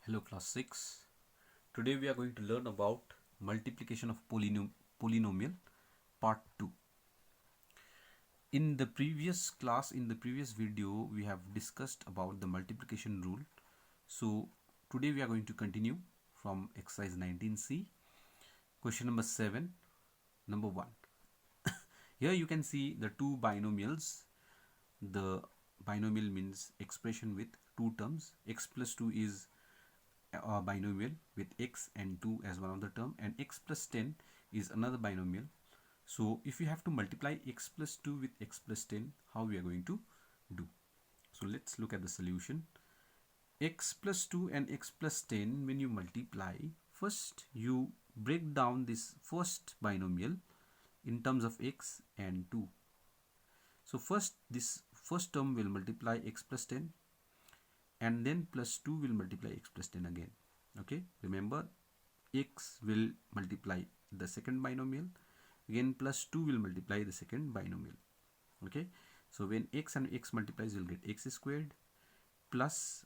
Hello class 6. Today we are going to learn about multiplication of polynomial part 2. In the previous class, in the previous video, we have discussed about the multiplication rule. So today we are going to continue from exercise 19C. Question number 7, number 1. Here you can see the two binomials. The binomial means expression with two terms. X plus 2 is a binomial with x and 2 as one of the term, and x plus 10 is another binomial. So if you have to multiply x plus 2 with x plus 10, how we are going to do? So let's look at the solution. X plus 2 and x plus 10, when you multiply, first you break down this first binomial in terms of x and 2. So first this first term will multiply x plus 10, and then plus 2 will multiply x plus 10 again. Okay, remember, x will multiply the second binomial, again plus 2 will multiply the second binomial. Okay, so when x and x multiplies, you'll get x squared, plus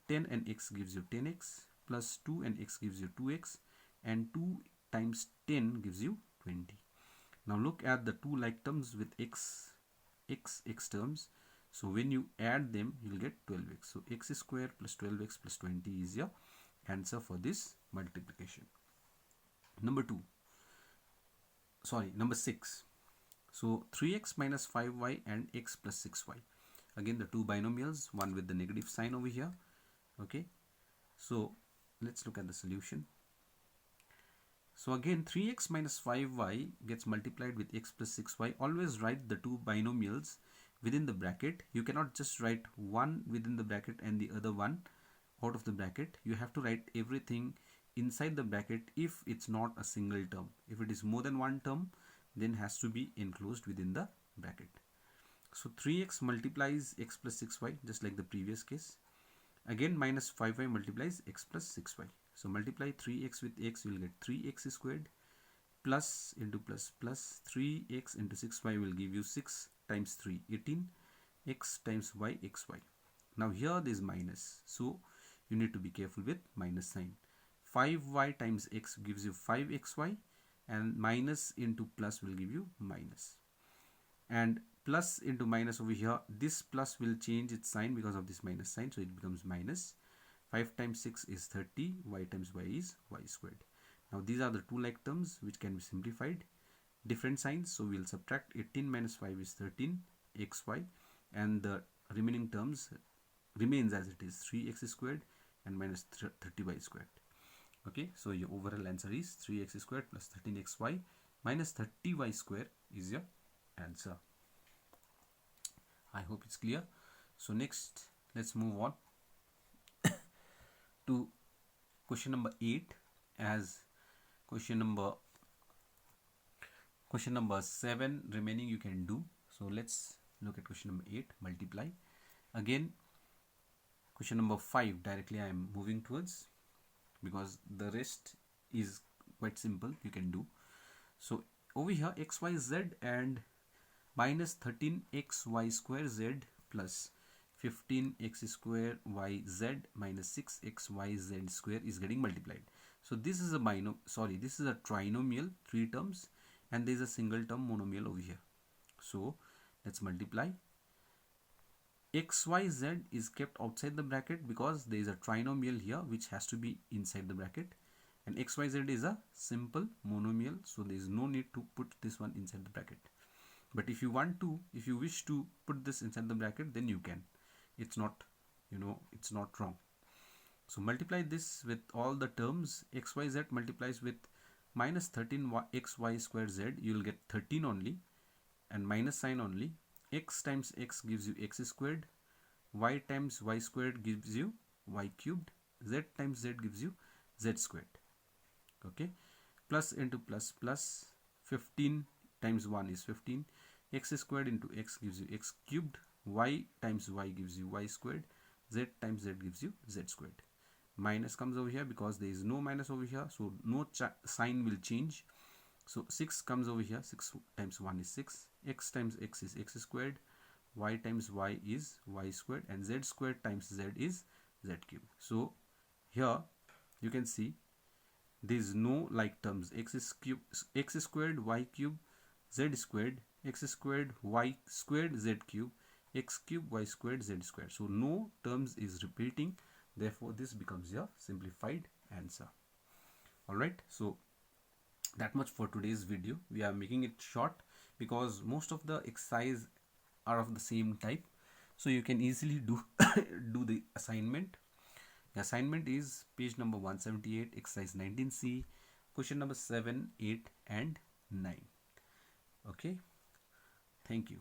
10 and x gives you 10x, plus 2 and x gives you 2x, and 2 times 10 gives you 20. Now look at the two like terms with x terms. So when you add them, you'll get 12x. So x square plus 12x plus 20 is your answer for this multiplication. Number 6. So 3x minus 5y and x plus 6y. Again, the two binomials, one with the negative sign over here. Okay, so let's look at the solution. So again, 3x minus 5y gets multiplied with x plus 6y. Always write the two binomials within the bracket. You cannot just write one within the bracket and the other one out of the bracket. You have to write everything inside the bracket if it's not a single term. If it is more than one term, then has to be enclosed within the bracket. So 3x multiplies x plus 6y, just like the previous case. Again, minus 5y multiplies x plus 6y. So multiply 3x with x, you will get 3x squared, plus into plus, plus 3x into 6y will give you 6 times 3, 18, x times y, xy. Now here there is minus, so you need to be careful with minus sign. 5y times x gives you 5xy, and minus into plus will give you minus. And plus into minus over here, this plus will change its sign because of this minus sign, so it becomes minus. 5 times 6 is 30, y times y is y squared. Now these are the two like terms which can be simplified. Different signs, so we'll subtract 18 minus 5 is 13 xy, and the remaining terms remains as it is, 3x squared and minus 30y squared. Okay, so your overall answer is 3x squared plus 13xy minus 30y square is your answer. I hope it's clear. So next, let's move on to question number 8, as question number 7 remaining you can do. So let's look at question number 8, multiply. Again, question number 5 directly I am moving towards, because the rest is quite simple, you can do. So over here, xyz and minus 13xy square z plus 15x square yz minus 6xyz square is getting multiplied. So this is a this is a trinomial, 3 terms, and there is a single term monomial over here. So let's multiply. xyz is kept outside the bracket because there is a trinomial here which has to be inside the bracket, and xyz is a simple monomial, so there is no need to put this one inside the bracket. But if you wish to put this inside the bracket, then you can. It's not, it's not wrong. So multiply this with all the terms. xyz multiplies with minus 13xy square z, you will get 13 only, and minus sign only. X times x gives you x squared, y times y squared gives you y cubed, z times z gives you z squared. Okay, plus into plus, plus 15 times 1 is 15, x squared into x gives you x cubed, y times y gives you y squared, z times z gives you z squared. Minus comes over here because there is no minus over here, so no sign will change. So 6 comes over here, 6 times 1 is 6, x times x is x squared, y times y is y squared, and z squared times z is z cubed. So here you can see there is no like terms. X squared y cube z squared, x squared y squared z cube, x cube y squared z squared. So no terms is repeating, therefore this becomes your simplified answer. Alright, so that much for today's video. We are making it short because most of the exercise are of the same type, so you can easily do do the assignment. The assignment is page number 178, exercise 19C, question number 7, 8 and 9. Okay, thank you.